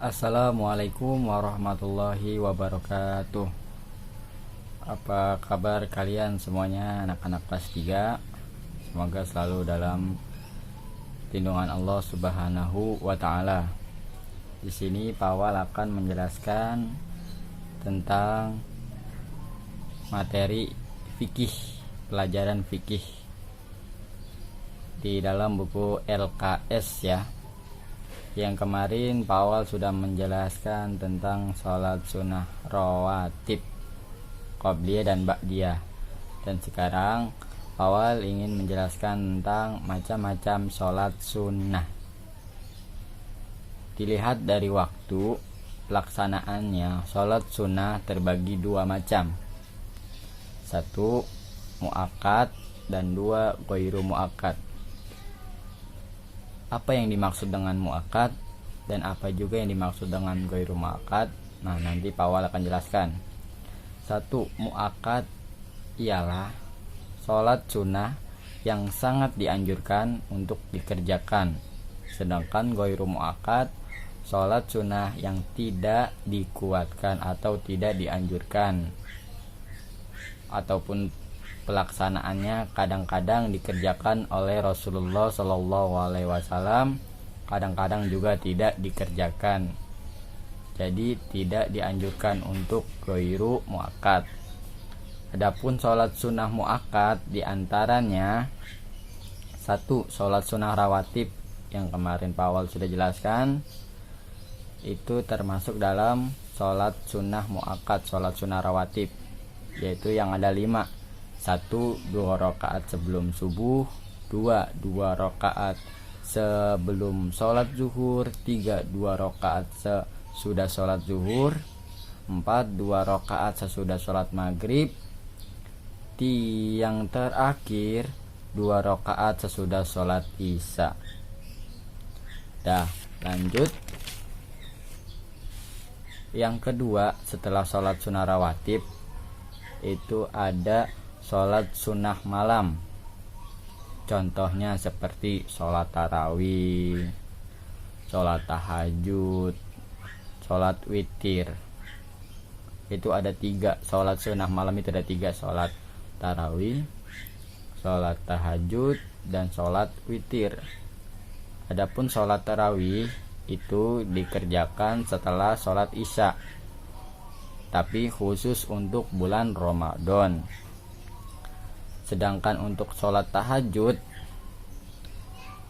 Assalamualaikum warahmatullahi wabarakatuh. Apa kabar kalian semuanya, anak-anak kelas 3? Semoga selalu dalam lindungan Allah Subhanahu wa taala. Di sini Pak Awal akan menjelaskan tentang materi fikih, pelajaran fikih di dalam buku LKS ya. Yang kemarin Pak Awal sudah menjelaskan tentang sholat sunnah rawatib, qobliyah dan ba'diyah. Dan sekarang Pak Awal ingin menjelaskan tentang macam-macam sholat sunnah. Dilihat dari waktu pelaksanaannya, sholat sunnah terbagi dua macam. Satu muakkad dan dua ghairu muakkad. Apa yang dimaksud dengan muakkad dan apa juga yang dimaksud dengan ghairu muakkad? Nah, nanti Pak Awal akan jelaskan. Satu, muakkad ialah sholat sunnah yang sangat dianjurkan untuk dikerjakan. Sedangkan ghairu muakkad, sholat sunnah yang tidak dikuatkan atau tidak dianjurkan, ataupun pelaksanaannya kadang-kadang dikerjakan oleh Rasulullah SAW, kadang-kadang juga tidak dikerjakan. Jadi tidak dianjurkan untuk ghairu muakkad. Adapun sholat sunnah muakkad diantaranya satu, sholat sunnah rawatib yang kemarin Pak Awal sudah jelaskan. Itu termasuk dalam sholat sunnah muakkad, sholat sunnah rawatib, yaitu yang ada 5. 1. 2 rakaat sebelum subuh, 2. 2 rakaat sebelum sholat zuhur, 3. 2 rakaat sesudah sholat zuhur, 4. 2 rakaat sesudah sholat maghrib, yang terakhir 2 rakaat sesudah sholat isya. Dah, lanjut. Yang kedua, setelah sholat sunnah rawatib itu ada sholat sunnah malam. Contohnya seperti sholat tarawih, sholat tahajud, sholat witir. Itu ada 3 sholat sunnah malam, itu ada 3, sholat tarawih, sholat tahajud, dan sholat witir. Adapun sholat tarawih itu dikerjakan setelah sholat isya, tapi khusus untuk bulan Ramadan. Sedangkan untuk sholat tahajud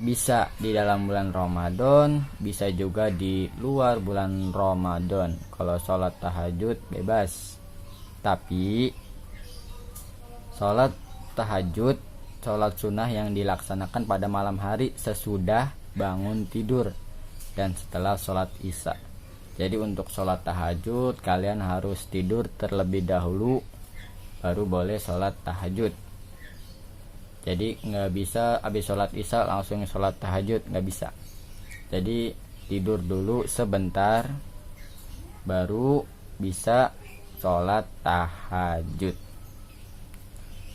bisa di dalam bulan Ramadan, bisa juga di luar bulan Ramadan. Kalau sholat tahajud bebas. Tapi sholat tahajud, sholat sunnah yang dilaksanakan pada malam hari sesudah bangun tidur dan setelah sholat isya. Jadi untuk sholat tahajud kalian harus tidur terlebih dahulu baru boleh sholat tahajud. Jadi nggak bisa habis sholat isya langsung sholat tahajud, nggak bisa. Jadi tidur dulu sebentar baru bisa sholat tahajud.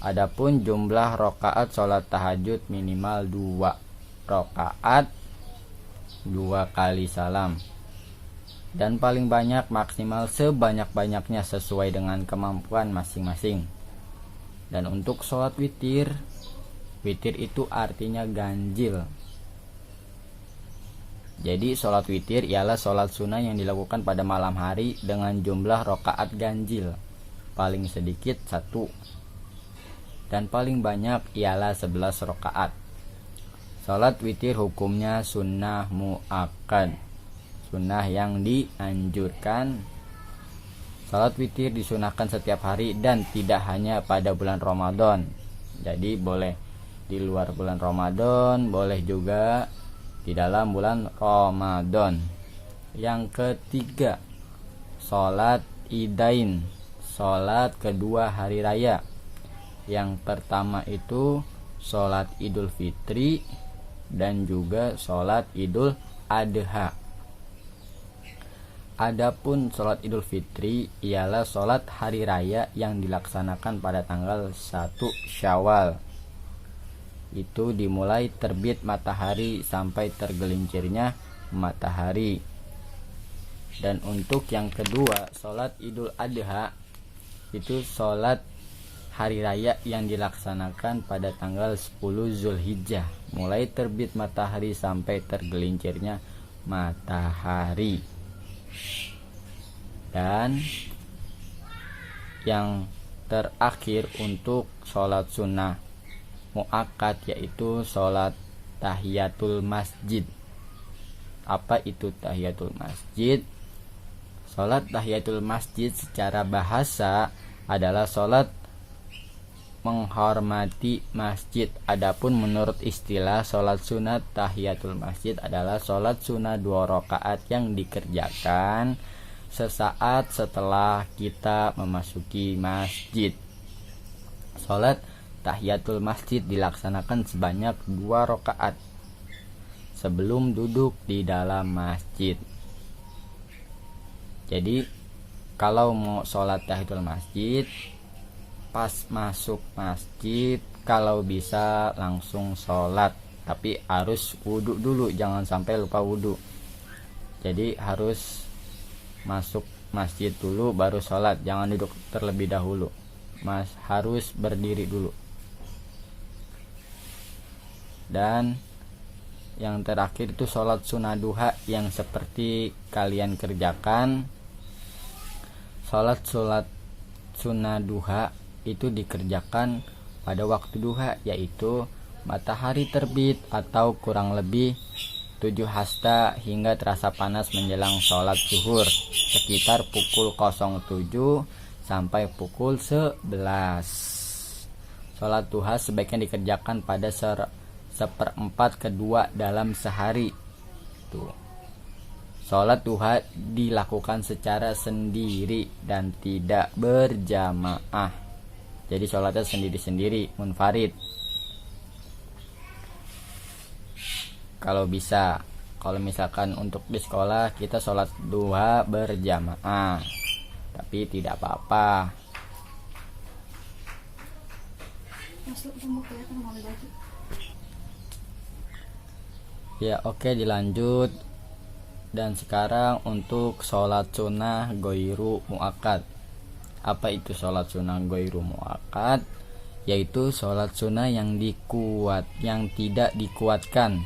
Adapun jumlah rakaat sholat tahajud minimal 2 rakaat, 2 kali salam, dan paling banyak maksimal sebanyak-banyaknya sesuai dengan kemampuan masing-masing. Dan untuk sholat witir, witir itu artinya ganjil. Jadi sholat witir ialah sholat sunnah yang dilakukan pada malam hari dengan jumlah rakaat ganjil. Paling sedikit 1 dan paling banyak ialah 11 rakaat. Sholat witir hukumnya sunnah muakkad, sunnah yang dianjurkan. Sholat witir disunahkan setiap hari dan tidak hanya pada bulan Ramadan. Jadi boleh di luar bulan Ramadan, boleh juga di dalam bulan Ramadan. Yang ketiga, sholat idain, sholat kedua hari raya. Yang pertama itu sholat Idul Fitri dan juga sholat Idul Adha. Adapun sholat Idul Fitri ialah sholat hari raya yang dilaksanakan pada tanggal 1 Syawal. Itu dimulai terbit matahari sampai tergelincirnya matahari. Dan untuk yang kedua, sholat Idul Adha itu sholat hari raya yang dilaksanakan pada tanggal 10 Zulhijjah, mulai terbit matahari sampai tergelincirnya matahari. Dan yang terakhir untuk sholat sunnah muakkad yaitu sholat tahiyatul masjid. Apa itu tahiyatul masjid? Sholat tahiyatul masjid secara bahasa adalah sholat menghormati masjid. Adapun menurut istilah sholat sunat tahiyatul masjid adalah sholat sunat 2 rakaat yang dikerjakan sesaat setelah kita memasuki masjid. Sholat tahiyatul masjid dilaksanakan sebanyak 2 rakaat sebelum duduk di dalam masjid. Jadi kalau mau sholat tahiyatul masjid, pas masuk masjid kalau bisa langsung sholat, tapi harus wudhu dulu, jangan sampai lupa wudhu. Jadi harus masuk masjid dulu baru sholat, jangan duduk terlebih dahulu, harus berdiri dulu. Dan yang terakhir itu sholat sunnah duha yang seperti kalian kerjakan. Sholat sunnah duha itu dikerjakan pada waktu duha, yaitu matahari terbit atau kurang lebih 7 hasta hingga terasa panas menjelang sholat zuhur sekitar pukul 07 sampai pukul 11. Sholat duha sebaiknya dikerjakan pada seperempat kedua dalam sehari. Tuh. Sholat duha dilakukan secara sendiri dan tidak berjamaah. Jadi sholatnya sendiri-sendiri, munfarid. Kalau bisa, kalau misalkan untuk di sekolah kita sholat duha berjamaah, tapi tidak apa-apa. Ya oke, dilanjut. Dan sekarang untuk sholat sunnah goiru muakkad. Apa itu sholat sunnah goiru muakkad? Yaitu sholat sunnah yang tidak dikuatkan,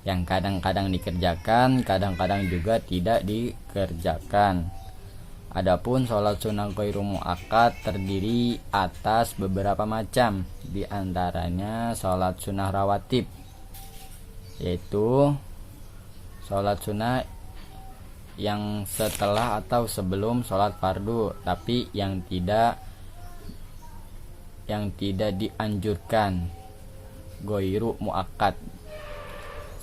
yang kadang-kadang dikerjakan, kadang-kadang juga tidak dikerjakan. Adapun sholat sunnah goiru muakkad terdiri atas beberapa macam, di antaranya sholat sunnah rawatib, yaitu sholat sunnah yang setelah atau sebelum sholat fardu, tapi yang tidak dianjurkan. Goiru muakkad: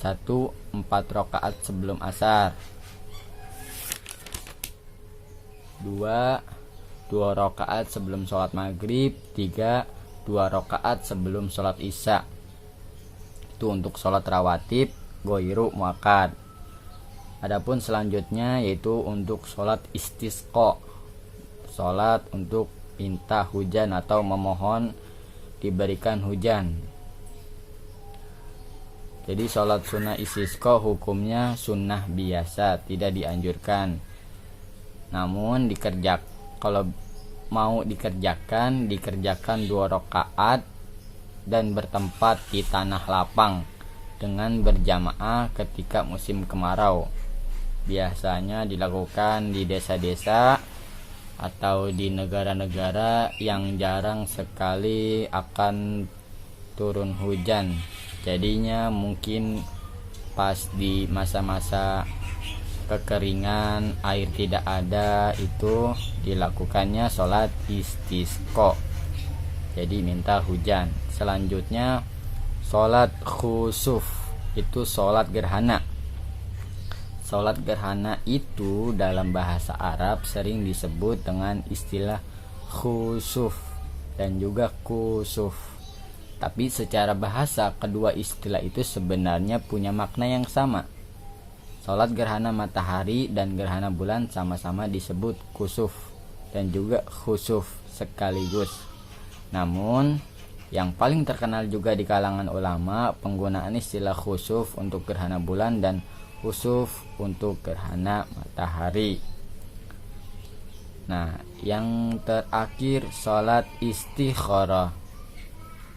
1. 4 rakaat sebelum asar. 2. 2 rakaat sebelum sholat maghrib. 3. 2 rakaat sebelum sholat isya. Itu untuk sholat rawatib goiru muakkad. Adapun selanjutnya yaitu untuk sholat istisqa, sholat untuk minta hujan atau memohon diberikan hujan. Jadi sholat sunnah istisqa hukumnya sunnah biasa, tidak dianjurkan. Namun kalau mau dikerjakan 2 rakaat dan bertempat di tanah lapang dengan berjamaah ketika musim kemarau. Biasanya dilakukan di desa-desa atau di negara-negara yang jarang sekali akan turun hujan. Jadinya mungkin pas di masa-masa kekeringan, air tidak ada, itu dilakukannya sholat istisqa, jadi minta hujan. Selanjutnya sholat khusuf, itu sholat gerhana. Sholat gerhana itu dalam bahasa Arab sering disebut dengan istilah khusuf dan juga kusuf. Tapi secara bahasa kedua istilah itu sebenarnya punya makna yang sama. Sholat gerhana matahari dan gerhana bulan sama-sama disebut kusuf dan juga khusuf sekaligus. Namun yang paling terkenal juga di kalangan ulama penggunaan istilah khusuf untuk gerhana bulan dan khusuf untuk gerhana matahari. Nah, yang terakhir sholat istikharah.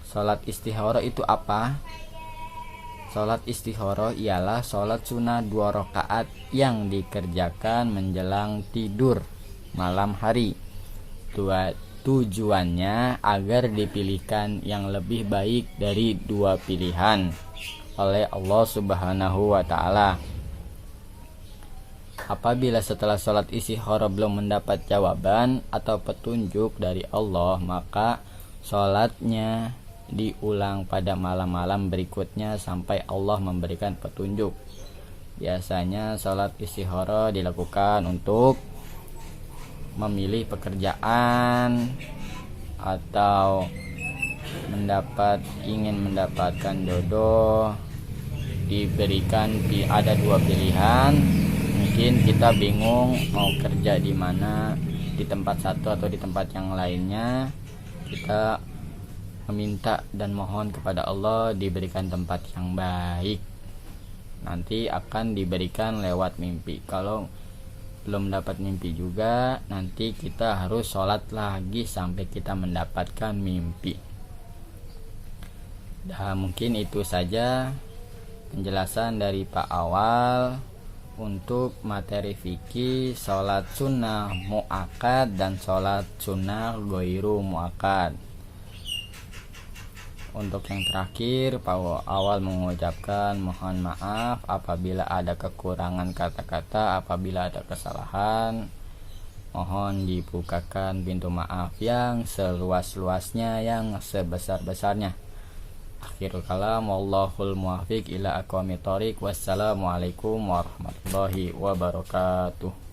Sholat istikharah itu apa? Sholat istikharah ialah sholat sunnah 2 rakaat yang dikerjakan menjelang tidur malam hari. Tujuannya agar dipilihkan yang lebih baik dari 2 pilihan oleh Allah Subhanahu wa ta'ala. Apabila setelah sholat istikharah belum mendapat jawaban atau petunjuk dari Allah, maka sholatnya diulang pada malam-malam berikutnya sampai Allah memberikan petunjuk. Biasanya sholat istikharah dilakukan untuk memilih pekerjaan atau ingin mendapatkan jodoh, diberikan ada 2 pilihan. Mungkin kita bingung mau kerja di mana, di tempat satu atau di tempat yang lainnya. Kita meminta dan mohon kepada Allah diberikan tempat yang baik. Nanti akan diberikan lewat mimpi. Kalau belum dapat mimpi juga, nanti kita harus sholat lagi sampai kita mendapatkan mimpi. Dan mungkin itu saja penjelasan dari Pak Awal untuk materi fikih sholat sunnah mu'akkad dan sholat sunnah ghairu mu'akkad. Untuk yang terakhir, Pak Awal mengucapkan mohon maaf apabila ada kekurangan kata-kata, apabila ada kesalahan. Mohon dibukakan pintu maaf yang seluas-luasnya, yang sebesar-besarnya. Akhirul kalam, wallahul muwaffiq ila aqwamit thoriq. Wassalamualaikum warahmatullahi wabarakatuh.